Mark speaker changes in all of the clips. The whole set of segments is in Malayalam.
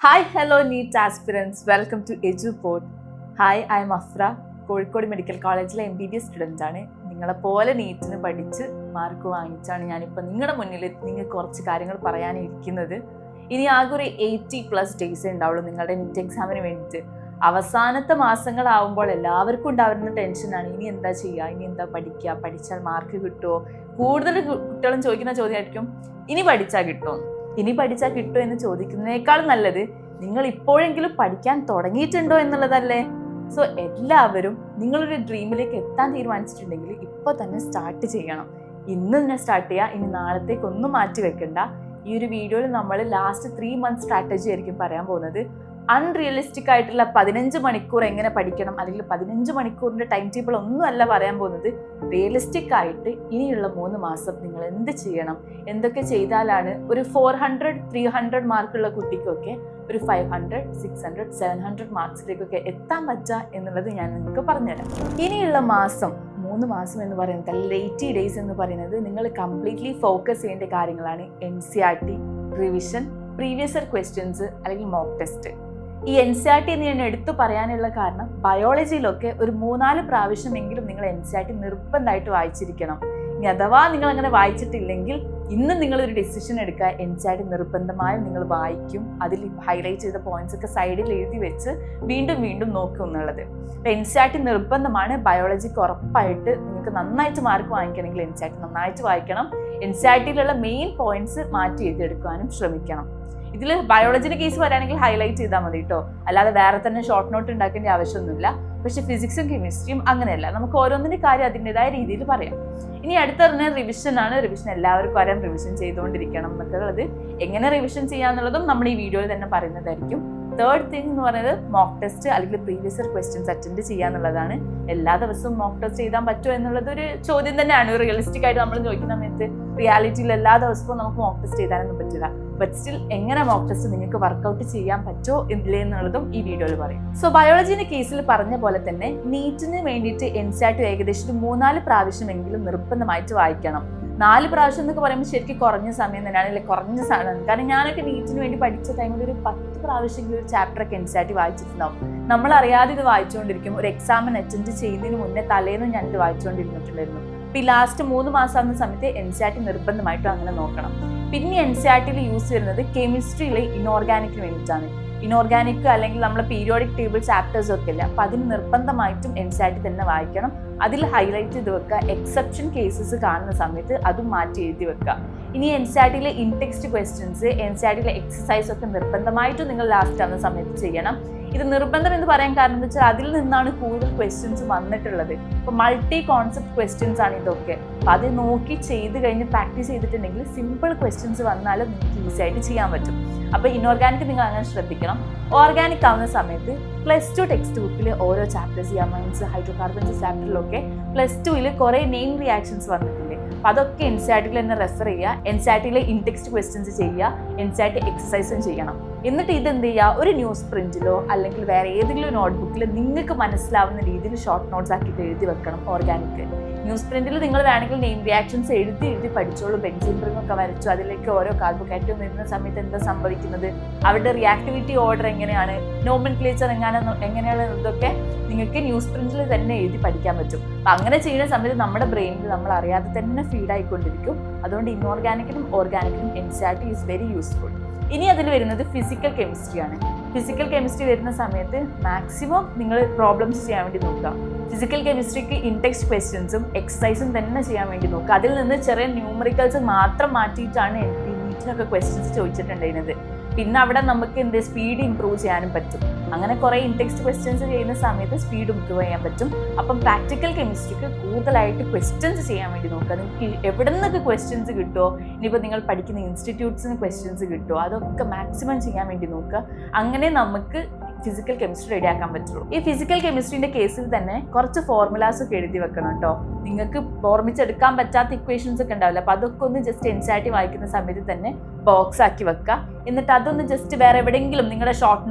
Speaker 1: Hi, hello NEET aspirants. Welcome to EduPort. Hi, I am Afra. Kozhikode medical കോളേജിലെ MBBS സ്റ്റുഡൻ്റ് ആണ്. നിങ്ങളെപ്പോലെ നീറ്റിന് പഠിച്ച് മാർക്ക് വാങ്ങിച്ചാണ് ഞാനിപ്പോൾ നിങ്ങളുടെ മുന്നിൽ നിങ്ങൾക്ക് കുറച്ച് കാര്യങ്ങൾ പറയാനിരിക്കുന്നത്. ഇനി ആകെ ഒരു 80+ ഡേയ്സേ ഉണ്ടാവുള്ളൂ നിങ്ങളുടെ നീറ്റ് എക്സാമിന് വേണ്ടിയിട്ട്. അവസാനത്തെ മാസങ്ങളാവുമ്പോൾ എല്ലാവർക്കും ഉണ്ടാവുന്ന ടെൻഷനാണ്, ഇനി എന്താ ചെയ്യുക, ഇനി എന്താ പഠിക്കുക, പഠിച്ചാൽ മാർക്ക് കിട്ടുമോ. കൂടുതൽ കുട്ടികളും ചോദിക്കുന്ന ചോദ്യമായിരിക്കും, ഇനി പഠിച്ചാൽ കിട്ടുമോ. ഇനി പഠിച്ചാൽ കിട്ടുമോ എന്ന് ചോദിക്കുന്നതിനേക്കാൾ നല്ലത് നിങ്ങൾ ഇപ്പോഴെങ്കിലും പഠിക്കാൻ തുടങ്ങിയിട്ടുണ്ടോ എന്നുള്ളതല്ലേ. സോ എല്ലാവരും നിങ്ങളൊരു ഡ്രീമിലേക്ക് എത്താൻ തീരുമാനിച്ചിട്ടുണ്ടെങ്കിൽ ഇപ്പോൾ തന്നെ സ്റ്റാർട്ട് ചെയ്യണം. ഇന്ന് തന്നെ സ്റ്റാർട്ട് ചെയ്യുക. ഇനി നാളത്തേക്കൊന്നും മാറ്റി വെക്കണ്ട. ഈ ഒരു വീഡിയോയിൽ നമ്മൾ ലാസ്റ്റ് 3 months സ്ട്രാറ്റജി ആയിരിക്കും പറയാൻ പോകുന്നത്. അൺറിയലിസ്റ്റിക് ആയിട്ടുള്ള 15 മണിക്കൂർ എങ്ങനെ പഠിക്കണം, അല്ലെങ്കിൽ 15 മണിക്കൂറിൻ്റെ ടൈം ടേബിൾ ഒന്നുമല്ല പറയാൻ പോകുന്നത്. റിയലിസ്റ്റിക് ആയിട്ട് ഇനിയുള്ള 3 മാസം നിങ്ങൾ എന്ത് ചെയ്യണം, എന്തൊക്കെ ചെയ്താലാണ് ഒരു 400-300 മാർക്കുള്ള കുട്ടിക്കൊക്കെ ഒരു 500, 600, 700 മാർക്സിലേക്കൊക്കെ എത്താൻ പറ്റുക എന്നുള്ളത് ഞാൻ നിങ്ങൾക്ക് പറഞ്ഞുതരാം. ഇനിയുള്ള മാസം 3 മാസം എന്ന് പറയുന്നത്, അല്ലെങ്കിൽ 80 ഡേയ്സ് എന്ന് പറയുന്നത് നിങ്ങൾ കംപ്ലീറ്റ്ലി ഫോക്കസ് ചെയ്യേണ്ട കാര്യങ്ങളാണ്. NCERT, revision, previous year questions അല്ലെങ്കിൽ മോക്ക് ടെസ്റ്റ്. ഈ NCERT എന്ന് ഞാൻ എടുത്തു പറയാനുള്ള കാരണം, ബയോളജിയിലൊക്കെ ഒരു 3-4 പ്രാവശ്യമെങ്കിലും നിങ്ങൾ NCERT നിർബന്ധമായിട്ട് വായിച്ചിരിക്കണം. ഇനി അഥവാ നിങ്ങൾ അങ്ങനെ വായിച്ചിട്ടില്ലെങ്കിൽ ഇന്ന് നിങ്ങളൊരു ഡിസിഷൻ എടുക്കുക, NCERT നിർബന്ധമായും നിങ്ങൾ വായിക്കും. അതിൽ ഹൈലൈറ്റ് ചെയ്ത പോയിന്റ്സ് ഒക്കെ സൈഡിൽ എഴുതി വെച്ച് വീണ്ടും വീണ്ടും നോക്കും എന്നുള്ളത്. അപ്പോൾ NCERT നിർബന്ധമാണ്. ബയോളജിക്ക് ഉറപ്പായിട്ട് നിങ്ങൾക്ക് നന്നായിട്ട് മാർക്ക് വാങ്ങിക്കണമെങ്കിൽ NCERT നന്നായിട്ട് വായിക്കണം. NCERTയിലുള്ള മെയിൻ പോയിന്റ്സ് മാറ്റി എഴുതിയെടുക്കാനും ശ്രമിക്കണം. ഇതിൽ ബയോളജിയുടെ കേസ് വരാണെങ്കിൽ ഹൈലൈറ്റ് ചെയ്താൽ മതി കേട്ടോ, അല്ലാതെ വേറെ തന്നെ ഷോർട്ട് നോട്ട് ഉണ്ടാക്കേണ്ട ആവശ്യമൊന്നുമില്ല. പക്ഷെ ഫിസിക്സും കെമിസ്ട്രിയും അങ്ങനെയല്ല, നമുക്ക് ഓരോന്നിൻ്റെ കാര്യം അതിൻ്റെതായ രീതിയിൽ പറയാം. ഇനി അടുത്ത പറഞ്ഞാൽ റിവിഷനാണ്. റിവിഷൻ എല്ലാവർക്കും അറിയാം, റിവിഷൻ ചെയ്തുകൊണ്ടിരിക്കണം എന്നുള്ളത്. എങ്ങനെ റിവിഷൻ ചെയ്യാന്നുള്ളതും നമ്മൾ ഈ വീഡിയോയിൽ തന്നെ പറയുന്നതായിരിക്കും. തേർഡ് തിങ് എന്ന് പറയുന്നത് മോക്ക് ടെസ്റ്റ് അല്ലെങ്കിൽ പ്രീവിയസ് ഇയർ ക്വസ്റ്റ്യൻസ് അറ്റൻഡ് ചെയ്യുക എന്നുള്ളതാണ്. എല്ലാ ദിവസവും മോക്ക് ടെസ്റ്റ് ചെയ്താൽ പറ്റുമോ എന്നുള്ളത് ഒരു ചോദ്യം തന്നെയാണ്. റിയലിസ്റ്റിക് ആയിട്ട് നമ്മൾ ചോദിക്കുന്ന സമയത്ത് റിയാലിറ്റിയിൽ എല്ലാ ദിവസവും നമുക്ക് മോക്ക് ടെസ്റ്റ് ചെയ്താനൊന്നും പറ്റില്ല. ബട്ട് സ്റ്റിൽ എങ്ങനെ മോക്ക് ടെസ്റ്റ് നിങ്ങൾക്ക് വർക്കൗട്ട് ചെയ്യാൻ പറ്റുമോ ഇല്ലേ എന്നുള്ളതും ഈ വീഡിയോയിൽ പറയും. സോ ബയോളജിന്റെ കേസിൽ പറഞ്ഞ പോലെ തന്നെ നീറ്റിന് വേണ്ടിയിട്ട് NCERT ഏകദേശം 3-4 പ്രാവശ്യമെങ്കിലും നിർബന്ധമായിട്ട് വായിക്കണം. 4 പ്രാവശ്യം എന്നൊക്കെ പറയുമ്പോൾ ശരിക്കും കുറഞ്ഞ സമയം തന്നെയാണ്, അല്ലെങ്കിൽ കുറഞ്ഞ സാധനമാണ്. കാരണം ഞാനൊക്കെ നീറ്റിന് വേണ്ടി പഠിച്ച ടൈമിൽ ഒരു 10 പ്രാവശ്യമെങ്കിലും ഒരു ചാപ്റ്ററൊക്കെ NCERT വായിച്ചിട്ടുണ്ടാവും. നമ്മൾ അറിയാതെ ഇത് വായിച്ചുകൊണ്ടിരിക്കും. ഒരു എക്സാമിന് അറ്റൻഡ് ചെയ്യുന്നതിന് മുന്നേ തലേന്ന് ഞാനിത് വായിച്ചുകൊണ്ടിരുന്നിട്ടുണ്ടായിരുന്നു. ഇപ്പം ഈ ലാസ്റ്റ് 3 മാസം ആകുന്ന സമയത്ത് NCERT നിർബന്ധമായിട്ടും അങ്ങനെ നോക്കണം. പിന്നെ NCERTയിൽ യൂസ് വരുന്നത് കെമിസ്ട്രിയിലെ ഇനോർഗാനിക്കിന് വേണ്ടിയിട്ടാണ്. ഇനോർഗാനിക് അല്ലെങ്കിൽ നമ്മളെ പീരിയോഡിക് ടേബിൾ ചാപ്റ്റേഴ്സ് ഒക്കെ ഇല്ല, അപ്പം അതിന് നിർബന്ധമായിട്ടും NCERT തന്നെ വായിക്കണം. അതിൽ ഹൈലൈറ്റ് ചെയ്ത് വെക്കുക. എക്സെപ്ഷൻ കേസസ് കാണുന്ന സമയത്ത് അതും മാറ്റി എഴുതി വെക്കുക. ഇനി NCERTയിലെ ഇൻടെക്സ്റ്റ് ക്വസ്റ്റ്യൻസ്, NCERTയിലെ എക്സസൈസ് ഒക്കെ നിർബന്ധമായിട്ടും നിങ്ങൾ ലാസ്റ്റ് ആവുന്ന സമയത്ത് ചെയ്യണം. ഇത് നിർബന്ധം എന്ന് പറയാൻ കാരണം എന്താ വെച്ചാൽ അതിൽ നിന്നാണ് കൂടുതൽ ക്വസ്റ്റ്യൻസ് വന്നിട്ടുള്ളത്. ഇപ്പോൾ മൾട്ടി കോൺസെപ്റ്റ് ക്വസ്റ്റ്യൻസ് ആണ് ഇതൊക്കെ. അപ്പം അത് നോക്കി ചെയ്ത് കഴിഞ്ഞ് പ്രാക്ടീസ് ചെയ്തിട്ടുണ്ടെങ്കിൽ സിമ്പിൾ ക്വസ്റ്റ്യൻസ് വന്നാലും നിങ്ങൾക്ക് ഈസി ആയിട്ട് ചെയ്യാൻ പറ്റും. അപ്പോൾ ഇനോർഗാനിക് നിങ്ങൾ അങ്ങനെ ശ്രദ്ധിക്കണം. ഓർഗാനിക് ആവുന്ന സമയത്ത് +2 ടെക്സ്റ്റ് ബുക്കിൽ ഓരോ ചാപ്റ്റേഴ്സ്, അമൈൻസ്, ഹൈഡ്രോകാർബൺസ് ചാപ്റ്ററിലൊക്കെ +2ൽ കുറേ നെയിം റിയാക്ഷൻസ് വന്നിട്ടുണ്ട്. അപ്പോൾ അതൊക്കെ NCERTയിൽ തന്നെ റെഫർ ചെയ്യുക. NCERTയിലെ ഇൻടെക്സ്റ്റ് ക്വസ്റ്റ്യൻസ് ചെയ്യുക, NCERT എക്സസൈസും ചെയ്യണം. എന്നിട്ട് ഇതെന്ത് ചെയ്യുക, ഒരു ന്യൂസ് പ്രിന്റിലോ അല്ലെങ്കിൽ വേറെ ഏതെങ്കിലും നോട്ട്ബുക്കിൽ നിങ്ങൾക്ക് മനസ്സിലാവുന്ന രീതിയിൽ ഷോർട്ട് നോട്ട്സ് ആക്കിയിട്ട് എഴുതി വെക്കണം. ഓർഗാനിക് ന്യൂസ് പ്രിന്റിൽ നിങ്ങൾ വേണമെങ്കിൽ നെയിം റിയാക്ഷൻസ് എഴുതി പഠിച്ചോളൂ. ബെൻസിൻ റിങ്ങൊക്കെ വരച്ചു അതിലേക്ക് ഓരോ കാർബോഹൈഡ്രേറ്റ് വരുന്ന സമയത്ത് എന്താ സംഭവിക്കുന്നത്, അവരുടെ റിയാക്ടിവിറ്റി ഓർഡർ എങ്ങനെയാണ്, നോമൻക്ലേച്ചർ എങ്ങനെയാണ്, ഇതൊക്കെ നിങ്ങൾക്ക് ന്യൂസ് പ്രിന്റിൽ തന്നെ എഴുതി പഠിക്കാൻ പറ്റും. അപ്പം അങ്ങനെ ചെയ്യുന്ന സമയത്ത് നമ്മുടെ ബ്രെയിനിൽ നമ്മൾ അറിയാതെ തന്നെ ഫീഡ് ആയിക്കൊണ്ടിരിക്കും. അതുകൊണ്ട് ഇൻഓർഗാനിക്കിനും ഓർഗാനിക്കിനും NCERT ഈസ് വെരി യൂസ്ഫുൾ. ഇനി അതിൽ വരുന്നത് ഫിസിക്കൽ കെമിസ്ട്രിയാണ്. ഫിസിക്കൽ കെമിസ്ട്രി വരുന്ന സമയത്ത് മാക്സിമം നിങ്ങൾ പ്രോബ്ലംസ് ചെയ്യാൻ വേണ്ടി നോക്കുക. ഫിസിക്കൽ കെമിസ്ട്രിക്ക് ഇൻടെക്സ്റ്റ് ക്വസ്റ്റ്യൻസും എക്സസൈസും തന്നെ ചെയ്യാൻ വേണ്ടി നോക്കുക. അതിൽ നിന്ന് ചെറിയ ന്യൂമറിക്കൽസ് മാത്രം മാറ്റിയിട്ടാണ് നീറ്റിനൊക്കെ ക്വസ്റ്റ്യൻസ് ചോദിച്ചിട്ടുണ്ടായിരുന്നത്. പിന്നെ അവിടെ നമുക്ക് സ്പീഡ് ഇംപ്രൂവ് ചെയ്യാനും പറ്റും. അങ്ങനെ കുറേ ഇൻടെക്സ്റ്റ് ക്വസ്റ്റ്യൻസ് ചെയ്യുന്ന സമയത്ത് സ്പീഡ് ഇംപ്രൂവ് ചെയ്യാൻ പറ്റും. അപ്പം പ്രാക്ടിക്കൽ കെമിസ്ട്രിക്ക് കൂടുതലായിട്ട് ക്വസ്റ്റ്യൻസ് ചെയ്യാൻ വേണ്ടി നോക്കുക. നിങ്ങൾക്ക് എവിടെ നിന്നൊക്കെ ക്വസ്റ്റ്യൻസ് കിട്ടുമോ, ഇനിയിപ്പോൾ നിങ്ങൾ പഠിക്കുന്ന ഇൻസ്റ്റിറ്റ്യൂട്ട്സിന് ക്വസ്റ്റ്യൻസ് കിട്ടുമോ, അതൊക്കെ മാക്സിമം ചെയ്യാൻ വേണ്ടി നോക്കുക. അങ്ങനെ നമുക്ക് ഫിസിക്കൽ കെമിസ്ട്രി റെഡിയാക്കാൻ പറ്റുള്ളൂ. ഈ ഫിസിക്കൽ കെമിസ്ട്രീൻ്റെ കേസിൽ തന്നെ കുറച്ച് ഫോർമുലാസ് ഒക്കെ എഴുതി വെക്കണം കേട്ടോ. നിങ്ങൾക്ക് ഓർമ്മിച്ചെടുക്കാൻ പറ്റാത്ത ഇക്വേഷൻസ് ഒക്കെ ഉണ്ടാവില്ല, അപ്പോൾ അതൊക്കെ ഒന്ന് ജസ്റ്റ് NCERT വായിക്കുന്ന സമയത്ത് തന്നെ ബോക്സ് ആക്കി വെക്കുക. എന്നിട്ട് അതൊന്ന് ജസ്റ്റ് വേറെ എവിടെയെങ്കിലും നിങ്ങളുടെ ഷോർട്ട്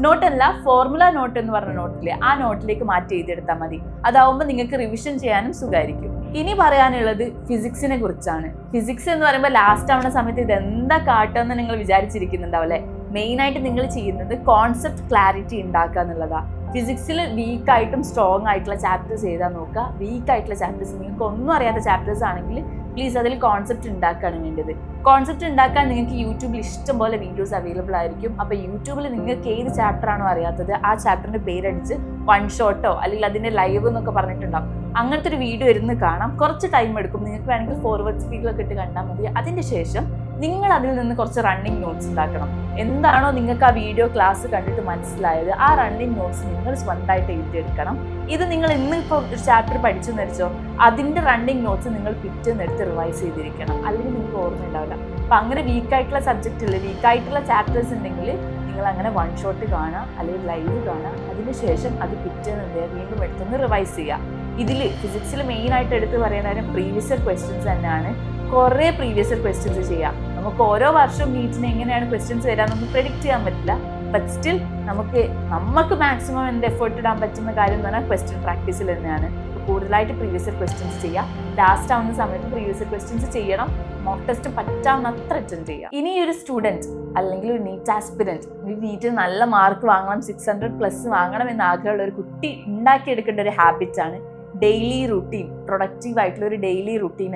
Speaker 1: നോട്ടല്ല, ഫോർമുല നോട്ട് എന്ന് പറഞ്ഞ നോട്ടില്ലേ, ആ നോട്ടിലേക്ക് മാറ്റി എഴുതിയെടുത്താൽ മതി. അതാവുമ്പോൾ നിങ്ങൾക്ക് റിവിഷൻ ചെയ്യാനും സുഖമായിരിക്കും. ഇനി പറയാനുള്ളത് ഫിസിക്സിനെ കുറിച്ചാണ്. ഫിസിക്സ് എന്ന് പറയുമ്പോൾ ലാസ്റ്റ് ആവുന്ന സമയത്ത് ഇതെന്താ കാട്ടുമെന്ന് നിങ്ങൾ വിചാരിച്ചിരിക്കുന്നുണ്ടാവും അല്ലേ. മെയിനായിട്ട് നിങ്ങൾ ചെയ്യുന്നത് കോൺസെപ്റ്റ് ക്ലാരിറ്റി ഉണ്ടാക്കുക എന്നുള്ളതാണ്. ഫിസിക്സിൽ വീക്കായിട്ടും സ്ട്രോങ് ആയിട്ടുള്ള ചാപ്റ്റേഴ്സ് എഴുതാൻ നോക്കുക. വീക്കായിട്ടുള്ള ചാപ്റ്റേഴ്സ്, നിങ്ങൾക്ക് ഒന്നും അറിയാത്ത ചാപ്റ്റേഴ്സ് ആണെങ്കിൽ പ്ലീസ് അതിൽ കോൺസെപ്റ്റ് ഉണ്ടാക്കുകയാണ് വേണ്ടത്. കോൺസെപ്റ്റ് ഉണ്ടാക്കാൻ നിങ്ങൾക്ക് യൂട്യൂബിൽ ഇഷ്ടംപോലെ വീഡിയോസ് അവൈലബിൾ ആയിരിക്കും. അപ്പോൾ യൂട്യൂബിൽ നിങ്ങൾക്ക് ഏത് ചാപ്റ്റർ ആണോ അറിയാത്തത് ആ ചാപ്റ്ററിൻ്റെ പേരടിച്ച് വൺ ഷോട്ടോ അല്ലെങ്കിൽ അതിൻ്റെ ലൈവ് എന്നൊക്കെ പറഞ്ഞിട്ടുണ്ടാവും, അങ്ങനത്തെ ഒരു വീഡിയോ ഇരുന്ന് കാണാം. കുറച്ച് ടൈം എടുക്കും. നിങ്ങൾക്ക് വേണമെങ്കിൽ ഫോർവേഡ് സ്പീഡിലൊക്കെ ഇട്ട് കണ്ടാൽ മതി. അതിന് ശേഷം നിങ്ങൾ അതിൽ നിന്ന് കുറച്ച് റണ്ണിങ് നോട്ട്സ് ഉണ്ടാക്കണം. എന്താണോ നിങ്ങൾക്ക് ആ വീഡിയോ ക്ലാസ് കണ്ടിട്ട് മനസ്സിലായത് ആ റണ്ണിങ് നോട്ട്സ് നിങ്ങൾ സ്വന്തമായിട്ട് എഴുതിയെടുക്കണം. ഇത് നിങ്ങൾ ഇന്നിപ്പോൾ ഒരു ചാപ്റ്റർ പഠിച്ചു വെച്ചോ, അതിൻ്റെ റണ്ണിങ് നോട്ട്സ് നിങ്ങൾ പിറ്റേന്ന് എടുത്ത് റിവൈസ് ചെയ്തിരിക്കണം, അല്ലെങ്കിൽ നിങ്ങൾക്ക് ഓർമ്മ ഉണ്ടാവില്ല. അപ്പം അങ്ങനെ വീക്കായിട്ടുള്ള സബ്ജക്റ്റിൽ വീക്കായിട്ടുള്ള ചാപ്റ്റേഴ്സ് ഉണ്ടെങ്കിൽ നിങ്ങൾ അങ്ങനെ വൺ ഷോട്ട് കാണാം അല്ലെങ്കിൽ ലൈവ് കാണാം. അതിനുശേഷം അത് പിറ്റേന്ന് വീണ്ടും എടുത്തൊന്ന് റിവൈസ് ചെയ്യുക. ഇതിൽ ഫിസിക്സിൽ മെയിനായിട്ട് എടുത്ത് പറയുന്ന കാര്യം പ്രീവിയസ് ഇയർ ക്വസ്റ്റ്യൻസ് തന്നെയാണ്. കുറേ പ്രീവിയസ് ഇയർ ക്വസ്റ്റ്യൻസ് ചെയ്യാം. നമുക്ക് ഓരോ വർഷവും നീറ്റിന് എങ്ങനെയാണ് ക്വസ്റ്റ്യൻസ് വരാമെന്നൊന്നും പ്രെഡിക്റ്റ് ചെയ്യാൻ പറ്റില്ല. ബട്ട് സ്റ്റിൽ നമുക്ക് മാക്സിമം എന്ത് എഫേർട്ട് ഇടാൻ പറ്റുന്ന കാര്യം എന്ന് പറഞ്ഞാൽ ക്വസ്റ്റ്യൻ പ്രാക്ടീസിൽ തന്നെയാണ്. കൂടുതലായിട്ട് പ്രീവിയസ് ഇയർ ക്വസ്റ്റ്യൻസ് ചെയ്യാം. ലാസ്റ്റ് ആവുന്ന സമയത്ത് പ്രീവിയസ് ഇയർ ക്വസ്റ്റ്യൻസ് ചെയ്യണം. മോക്ക് ടെസ്റ്റ് പറ്റാവുന്ന അത്ര അറ്റൻഡ് ചെയ്യാം. ഇനി ഒരു സ്റ്റുഡൻറ്റ് അല്ലെങ്കിൽ ഒരു നീറ്റ് ആസ്പിരൻറ്റ്, നീറ്റിൽ നല്ല മാർക്ക് വാങ്ങണം, 600+ വാങ്ങണം എന്ന് ആഗ്രഹമുള്ള ഒരു കുട്ടി ഉണ്ടാക്കിയെടുക്കേണ്ട ഒരു ഹാബിറ്റാണ് ഡെയിലി റുട്ടീൻ. പ്രൊഡക്റ്റീവ് ആയിട്ടുള്ള ഒരു ഡെയിലി റുട്ടീൻ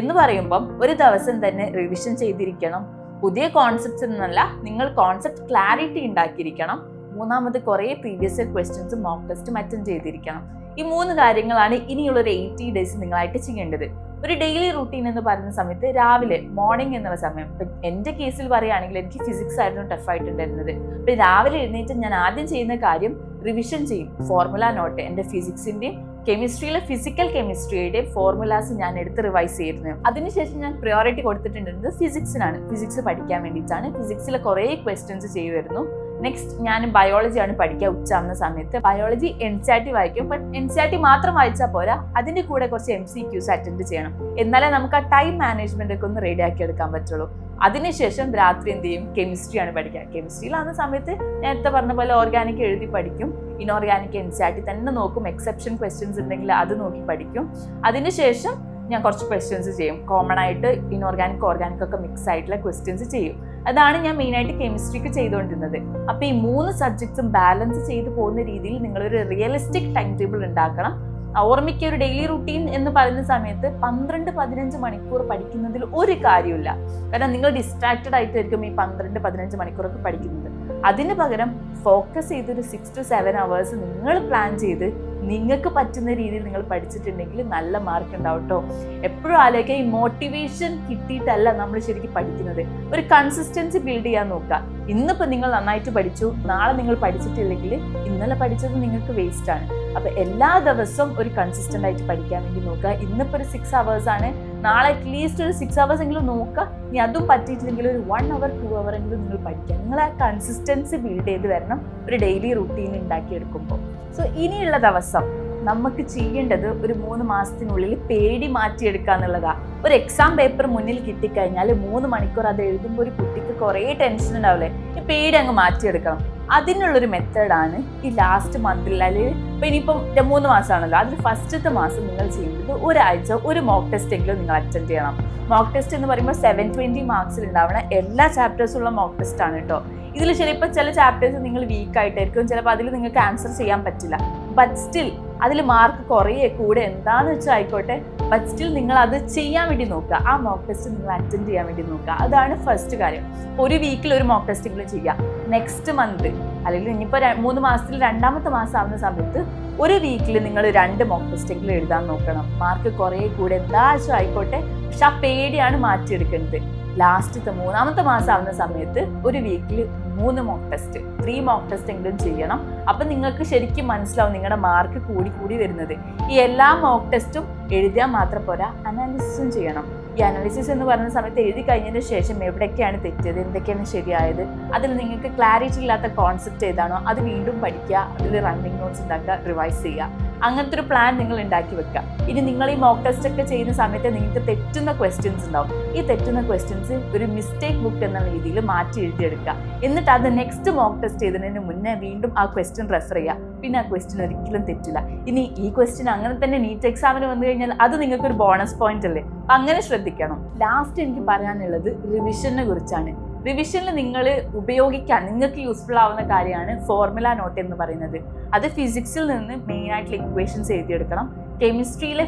Speaker 1: എന്ന് പറയുമ്പം ഒരു ദിവസം തന്നെ റിവിഷൻ ചെയ്തിരിക്കണം. പുതിയ കോൺസെപ്റ്റ്സ് എന്നല്ല, നിങ്ങൾ കോൺസെപ്റ്റ് ക്ലാരിറ്റി ഉണ്ടാക്കിയിരിക്കണം. മൂന്നാമത് കുറേ പ്രീവിയസ് ഇയർ ക്വസ്റ്റ്യൻസും മോക്ക് ടെസ്റ്റും അറ്റൻഡ് ചെയ്തിരിക്കണം. ഈ 3 കാര്യങ്ങളാണ് ഇനിയുള്ളൊരു 80 ഡേയ്സ് നിങ്ങളായിട്ട് ചെയ്യേണ്ടത്. ഒരു ഡെയിലി റുട്ടീൻ എന്ന് പറയുന്ന സമയത്ത് രാവിലെ മോർണിംഗ് എന്നുള്ള സമയം, ഇപ്പം എൻ്റെ കേസിൽ പറയുകയാണെങ്കിൽ എനിക്ക് ഫിസിക്സ് ആയിരുന്നു ടഫായിട്ടുണ്ടായിരുന്നത്. അപ്പം രാവിലെ എഴുന്നേറ്റ് ഞാൻ ആദ്യം ചെയ്യുന്ന കാര്യം റിവിഷൻ ചെയ്യും. ഫോർമുല നോട്ട്, എൻ്റെ ഫിസിക്സിൻ്റെയും കെമിസ്ട്രിയിലെ ഫിസിക്കൽ കെമിസ്ട്രിയുടെയും ഫോർമുലാസ് ഞാൻ എടുത്ത് റിവൈസ് ചെയ്യുന്നത്. അതിനുശേഷം ഞാൻ പ്രയോറിറ്റി കൊടുത്തിട്ടുണ്ടെന്നത് ഫിസിക്സിനാണ്. ഫിസിക്സ് പഠിക്കാൻ വേണ്ടിയിട്ടാണ്. ഫിസിക്സിലെ കുറേ ക്വസ്റ്റ്യൻസ് ചെയ്യുമായിരുന്നു. നെക്സ്റ്റ് ഞാൻ ബയോളജിയാണ് പഠിക്കുക. ഉച്ചയാവുന്ന സമയത്ത് ബയോളജി NCERT വായിക്കും. ബട്ട് NCERT മാത്രം വായിച്ചാൽ പോരാ, അതിൻ്റെ കൂടെ കുറച്ച് MCQs അറ്റൻഡ് ചെയ്യണം. എന്നാലേ നമുക്ക് ആ ടൈം മാനേജ്മെൻ്റ് ഒക്കെ ഒന്ന് റെഡി ആക്കി എടുക്കാൻ പറ്റുള്ളൂ. അതിനുശേഷം രാത്രി എന്ത് ചെയ്യും? കെമിസ്ട്രിയാണ് പഠിക്കുക. കെമിസ്ട്രിയിലാവുന്ന സമയത്ത് നേരത്തെ പറഞ്ഞ പോലെ ഓർഗാനിക് എഴുതി പഠിക്കും. ഇനോർഗാനിക് NCERT തന്നെ നോക്കും. എക്സെപ്ഷൻ ക്വസ്റ്റ്യൻസ് ഉണ്ടെങ്കിൽ അത് നോക്കി പഠിക്കും. അതിനുശേഷം ഞാൻ കുറച്ച് ക്വസ്റ്റ്യൻസ് ചെയ്യും. കോമൺ ആയിട്ട് ഇനോർഗാനിക് ഓർഗാനിക് ഒക്കെ മിക്സ് ആയിട്ടുള്ള ക്വസ്റ്റ്യൻസ് ചെയ്യും. അതാണ് ഞാൻ മെയിനായിട്ട് കെമിസ്ട്രിക്ക് ചെയ്തുകൊണ്ടിരുന്നത്. അപ്പോൾ ഈ 3 സബ്ജക്ട്സും ബാലൻസ് ചെയ്ത് പോകുന്ന രീതിയിൽ നിങ്ങളൊരു റിയലിസ്റ്റിക് ടൈം ടേബിൾ ഉണ്ടാക്കണം. ഓർമ്മയ്ക്ക് ഒരു ഡെയിലി റുട്ടീൻ എന്ന് പറയുന്ന സമയത്ത് 12-15 മണിക്കൂർ പഠിക്കുന്നതിൽ ഒരു കാര്യമില്ല. കാരണം നിങ്ങൾ ഡിസ്ട്രാക്റ്റഡ് ആയിട്ടായിരിക്കും ഈ 12-15 മണിക്കൂറൊക്കെ പഠിക്കുന്നത്. അതിന് പകരം ഫോക്കസ് ചെയ്തൊരു 6 to 7 hours നിങ്ങൾ പ്ലാൻ ചെയ്ത് നിങ്ങൾക്ക് പറ്റുന്ന രീതിയിൽ നിങ്ങൾ പഠിച്ചിട്ടുണ്ടെങ്കിൽ നല്ല മാർക്ക് ഉണ്ടാവും കേട്ടോ. എപ്പോഴും ആലോചിക്കുക, ഈ മോട്ടിവേഷൻ കിട്ടിയിട്ടല്ല നമ്മൾ ശരിക്കും പഠിക്കുന്നത്. ഒരു കൺസിസ്റ്റൻസി ബിൽഡ് ചെയ്യാൻ നോക്കുക. ഇന്നിപ്പോൾ നിങ്ങൾ നന്നായിട്ട് പഠിച്ചു, നാളെ നിങ്ങൾ പഠിച്ചിട്ടില്ലെങ്കിൽ ഇന്നലെ പഠിച്ചത് നിങ്ങൾക്ക് വേസ്റ്റ് ആണ്. അപ്പോൾ എല്ലാ ദിവസവും ഒരു കൺസിസ്റ്റൻ്റ് ആയിട്ട് പഠിക്കാൻ വേണ്ടി നോക്കുക. ഇന്നിപ്പോൾ ഒരു 6 hours ആണ്, നാളെ അറ്റ്ലീസ്റ്റ് ഒരു 6 hours എങ്കിലും നോക്കുക. ഇനി അതും പറ്റിയിട്ടില്ലെങ്കിൽ ഒരു 1 hour 2 hour എങ്കിലും നിങ്ങൾ പഠിക്കുക. നിങ്ങൾ ആ കൺസിസ്റ്റൻസി ബിൽഡ് ചെയ്ത് വരണം ഒരു ഡെയിലി റുട്ടീൻ ഉണ്ടാക്കിയെടുക്കുമ്പോൾ. സോ ഇനിയുള്ള ദിവസം നമുക്ക് ചെയ്യേണ്ടത് ഒരു 3 മാസത്തിനുള്ളിൽ പേടി മാറ്റിയെടുക്കുക എന്നുള്ളതാണ്. ഒരു എക്സാം പേപ്പർ മുന്നിൽ കിട്ടിക്കഴിഞ്ഞാൽ 3 മണിക്കൂർ അത് എഴുതുമ്പോൾ ഒരു കുട്ടിക്ക് കുറേ ടെൻഷൻ ഉണ്ടാവില്ലേ? ഈ പേടി അങ്ങ് മാറ്റിയെടുക്കണം. അതിനുള്ളൊരു മെത്തേഡാണ് ഈ ലാസ്റ്റ് മന്തിൽ, അല്ലെങ്കിൽ ഇപ്പം ഇനിയിപ്പം 3 മാസമാണല്ലോ, അതിൽ ഫസ്റ്റത്തെ മാസം നിങ്ങൾ ചെയ്യുന്നത് ഒരാഴ്ച ഒരു മോക്ക് ടെസ്റ്റ് എങ്കിലും നിങ്ങൾ അറ്റൻഡ് ചെയ്യണം. മോക്ക് ടെസ്റ്റ് എന്ന് പറയുമ്പോൾ 720 മാർക്സിൽ ഉണ്ടാവണ എല്ലാ ചാപ്റ്റേഴ്സുള്ള മോക്ക് ടെസ്റ്റ് ആണ് കേട്ടോ. ഇതിൽ ചിലപ്പോൾ ചില ചാപ്റ്റേഴ്സ് നിങ്ങൾ വീക്കായിട്ടായിരിക്കും, ചിലപ്പോൾ അതിൽ നിങ്ങൾക്ക് ആൻസർ ചെയ്യാൻ പറ്റില്ല. ബട്ട് സ്റ്റിൽ അതിൽ മാർക്ക് കുറേ കൂടെ എന്താണെന്ന് വെച്ചാൽ ആയിക്കോട്ടെ, ബട്ട് സ്റ്റിൽ നിങ്ങൾ അത് ചെയ്യാൻ വേണ്ടി നോക്കുക. ആ മോക്ക് ടെസ്റ്റ് നിങ്ങൾ അറ്റൻഡ് ചെയ്യാൻ വേണ്ടി നോക്കുക. അതാണ് ഫസ്റ്റ് കാര്യം. ഒരു വീക്കിൽ ഒരു മോക്ക് ടെസ്റ്റെങ്കിലും ചെയ്യുക. നെക്സ്റ്റ് മന്ത് അല്ലെങ്കിൽ ഇനിയിപ്പോൾ 3 മാസത്തിൽ 2ാമത്തെ മാസം ആവുന്ന സമയത്ത് ഒരു വീക്കിൽ നിങ്ങൾ 2 മോക്ക് ടെസ്റ്റെങ്കിലും എഴുതാൻ നോക്കണം. മാർക്ക് കുറേ കൂടെ എന്താ വെച്ചാൽ ആയിക്കോട്ടെ, പക്ഷെ ആ പേടിയാണ് മാറ്റിയെടുക്കുന്നത്. ലാസ്റ്റത്തെ 3ാമത്തെ മാസം ആവുന്ന സമയത്ത് ഒരു വീക്കിൽ 3 മോക്ക് ടെസ്റ്റ്, 3 മോക്ക് ടെസ്റ്റ് എങ്കിലും ചെയ്യണം. അപ്പം നിങ്ങൾക്ക് ശരിക്കും മനസ്സിലാവും നിങ്ങളുടെ മാർക്ക് കൂടി വരുന്നത്. ഈ എല്ലാ മോക്ക് ടെസ്റ്റും എഴുതിയാൽ മാത്രം പോരാ, അനാലിസിസും ചെയ്യണം. ഈ അനാലിസിസ് എന്ന് പറയുന്ന സമയത്ത് എഴുതി കഴിഞ്ഞതിന് ശേഷം എവിടെയൊക്കെയാണ് തെറ്റിയത്, എന്തൊക്കെയാണ് ശരിയായത്, അതിൽ നിങ്ങൾക്ക് ക്ലാരിറ്റി ഇല്ലാത്ത കോൺസെപ്റ്റ് ഏതാണോ അത് വീണ്ടും പഠിക്കുക, അതിൽ റണ്ണിങ് നോട്ട്സ് ഉണ്ടാക്കുക, റിവൈസ് ചെയ്യുക. അങ്ങനത്തെ ഒരു പ്ലാൻ നിങ്ങൾ ഉണ്ടാക്കി വെക്കുക. ഇനി നിങ്ങൾ ഈ മോക്ക് ടെസ്റ്റ് ഒക്കെ ചെയ്യുന്ന സമയത്ത് നിങ്ങൾക്ക് തെറ്റുന്ന ക്വസ്റ്റ്യൻസ് ഉണ്ടാവും. ഈ തെറ്റുന്ന ക്വസ്റ്റ്യൻസ് ഒരു മിസ്റ്റേക്ക് ബുക്ക് എന്ന രീതിയിൽ മാറ്റി എഴുതിയെടുക്കുക. എന്നിട്ട് അത് നെക്സ്റ്റ് മോക്ക് ടെസ്റ്റ് ചെയ്തതിന് മുന്നേ വീണ്ടും ആ ക്വസ്റ്റ്യൻ റെഫർ ചെയ്യുക. പിന്നെ ആ ക്വസ്റ്റ്യൻ ഒരിക്കലും തെറ്റില്ല. ഇനി ഈ ക്വസ്റ്റ്യൻ അങ്ങനെ തന്നെ നീറ്റ് എക്സാമിന് വന്നു കഴിഞ്ഞാൽ അത് നിങ്ങൾക്കൊരു ബോണസ് പോയിന്റ് അല്ലേ? അപ്പം അങ്ങനെ ശ്രദ്ധിക്കണം. ലാസ്റ്റ് എനിക്ക് പറയാനുള്ളത് റിവിഷനെ കുറിച്ചാണ്. റിവിഷനിൽ നിങ്ങൾ ഉപയോഗിക്കാൻ നിങ്ങൾക്ക് യൂസ്ഫുൾ ആവുന്ന കാര്യമാണ് ഫോർമുല നോട്ട് എന്ന് പറയുന്നത്. അത് ഫിസിക്സിൽ നിന്ന് മെയിൻ ആയിട്ടുള്ള ഇക്വേഷൻസ് എഴുതിയെടുക്കണം,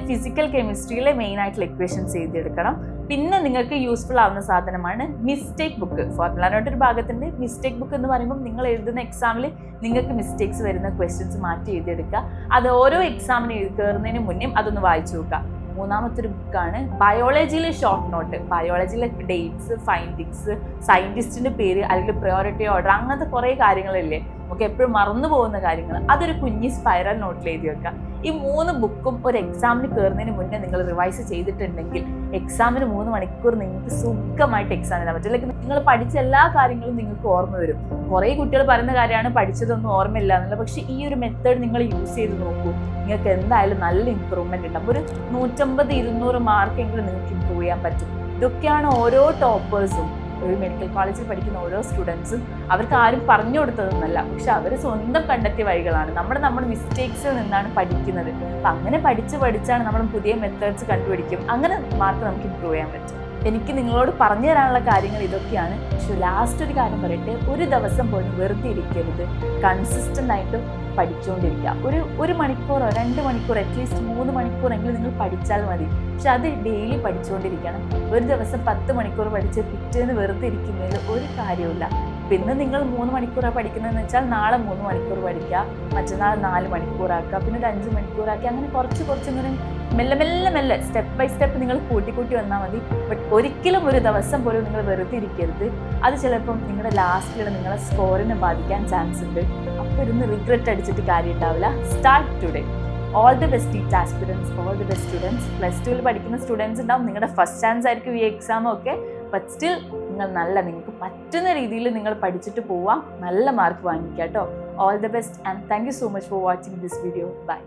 Speaker 1: ഫിസിക്കൽ കെമിസ്ട്രിയിലെ മെയിൻ ആയിട്ടുള്ള ഇക്വേഷൻസ് എഴുതിയെടുക്കണം. പിന്നെ നിങ്ങൾക്ക് യൂസ്ഫുൾ ആവുന്ന സാധനമാണ് മിസ്റ്റേക്ക് ബുക്ക്. ഫോർമുല നോട്ട് ഒരു ഭാഗത്തുണ്ട്. മിസ്റ്റേക്ക് ബുക്ക് എന്ന് പറയുമ്പോൾ നിങ്ങൾ എഴുതുന്ന എക്സാമിൽ നിങ്ങൾക്ക് മിസ്റ്റേക്സ് വരുന്ന ക്വസ്റ്റ്യൻസ് മാറ്റി എഴുതിയെടുക്കുക. അത് ഓരോ എക്സാമിന് കയറുന്നതിന് മുന്നേ അതൊന്ന് വായിച്ചു നോക്കുക. മൂന്നാമത്തെ ഒരു ബുക്കാണ് ബയോളജിയിലെ ഷോർട്ട് നോട്ട്. ബയോളജിയിലെ ഡേറ്റ്സ്, ഫൈൻഡിങ്സ്, സയന്റിസ്റ്റിന്റെ പേര്, അല്ലെങ്കിൽ പ്രയോറിറ്റി ഓർഡർ, അങ്ങനത്തെ കുറേ കാര്യങ്ങളില്ലേ നമുക്ക് എപ്പോഴും മറന്നു പോകുന്ന കാര്യങ്ങൾ, അതൊരു കുഞ്ഞി സ്പൈറൽ നോട്ടിൽ എഴുതി വെക്കുക. ഈ 3 ബുക്കും ഒരു എക്സാമിന് കയറുന്നതിന് മുന്നേ നിങ്ങൾ റിവൈസ് ചെയ്തിട്ടുണ്ടെങ്കിൽ എക്സാമിന് 3 മണിക്കൂർ നിങ്ങൾക്ക് സുഖമായിട്ട് എക്സാം എഴുതാൻ പറ്റും. അല്ലെങ്കിൽ നിങ്ങൾ പഠിച്ച എല്ലാ കാര്യങ്ങളും നിങ്ങൾക്ക് ഓർമ്മ വരും. കുറേ കുട്ടികൾ പറയുന്ന കാര്യമാണ് പഠിച്ചതൊന്നും ഓർമ്മയില്ല എന്നുള്ള. പക്ഷെ ഈ ഒരു മെത്തേഡ് നിങ്ങൾ യൂസ് ചെയ്ത് നോക്കൂ, നിങ്ങൾക്ക് എന്തായാലും നല്ല ഇമ്പ്രൂവ്മെന്റ് ഉണ്ടാവും. ഒരു 150-200 മാർക്കെങ്കിലും നിങ്ങൾക്ക് ഇമ്പ്രൂവ് ചെയ്യാൻ പറ്റും. ഇതൊക്കെയാണ് ഓരോ ടോപ്പേഴ്സും, ഒരു മെഡിക്കൽ കോളേജിൽ പഠിക്കുന്ന ഓരോ സ്റ്റുഡൻസും, അവർക്ക് ആരും പറഞ്ഞു കൊടുത്തതൊന്നല്ല, പക്ഷെ അവർ സ്വന്തം കണ്ടെത്തിയ വഴികളാണ്. നമ്മുടെ മിസ്റ്റേക്സിൽ നിന്നാണ് പഠിക്കുന്നത്. അപ്പം അങ്ങനെ പഠിച്ചാണ് നമ്മൾ പുതിയ മെത്തേഡ്സ് കണ്ടുപിടിക്കും. അങ്ങനെ മാർക്ക് നമുക്ക് ഇമ്പ്രൂവ് ചെയ്യാൻ പറ്റും. എനിക്ക് നിങ്ങളോട് പറഞ്ഞു തരാനുള്ള കാര്യങ്ങൾ ഇതൊക്കെയാണ്. പക്ഷെ ലാസ്റ്റ് ഒരു കാര്യം പറയട്ടെ, ഒരു ദിവസം പോലും വെറുതെ ഇരിക്കരുത്. കൺസിസ്റ്റൻ്റ് ആയിട്ട് പഠിച്ചുകൊണ്ടിരിക്കുക. ഒരു മണിക്കൂറോ 2 മണിക്കൂർ, അറ്റ്ലീസ്റ്റ് 3 മണിക്കൂറെങ്കിലും നിങ്ങൾ പഠിച്ചാൽ മതി. പക്ഷെ അത് ഡെയിലി പഠിച്ചുകൊണ്ടിരിക്കണം. ഒരു ദിവസം 10 മണിക്കൂർ പഠിച്ച് പിറ്റേന്ന് വെറുതെ ഇരിക്കുന്നതിൽ ഒരു കാര്യമില്ല. പിന്നെ നിങ്ങൾ 3 മണിക്കൂറാണ് പഠിക്കുന്നതെന്ന് വെച്ചാൽ നാളെ 3 മണിക്കൂർ പഠിക്കുക, മറ്റന്നാൾ 4 മണിക്കൂറാക്കുക, പിന്നെ ഒരു 5 മണിക്കൂറാക്കുക. അങ്ങനെ കുറച്ചിങ്ങനെ മെല്ലെ സ്റ്റെപ്പ് ബൈ സ്റ്റെപ്പ് നിങ്ങൾ കൂട്ടി വന്നാൽ മതി. ബട്ട് ഒരിക്കലും ഒരു ദിവസം പോലും നിങ്ങൾ വെറുതെ ഇരിക്കരുത്. അത് ചിലപ്പം നിങ്ങളുടെ ലാസ്റ്റിലുള്ള നിങ്ങളുടെ സ്കോറിനെ ബാധിക്കാൻ ചാൻസ് ഉണ്ട്. അപ്പോൾ ഇരുന്ന് റിഗ്രറ്റ് അടിച്ചിട്ട് കാര്യം ഉണ്ടാവില്ല. Start today. All the best NEET aspirants, all the best students. +2 പഠിക്കുന്ന സ്റ്റുഡൻസ് ഉണ്ടാവും. നിങ്ങളുടെ ഫസ്റ്റ് ചാൻസ് ആയിരിക്കും ഈ എക്സാം ഒക്കെ. ബട്ട് സ്റ്റിൽ നിങ്ങൾക്ക് പറ്റുന്ന രീതിയിൽ നിങ്ങൾ പഠിച്ചിട്ട് പോവാം, നല്ല മാർക്ക് വാങ്ങിക്കുക കേട്ടോ. All the best and thank you so much for watching this video. By.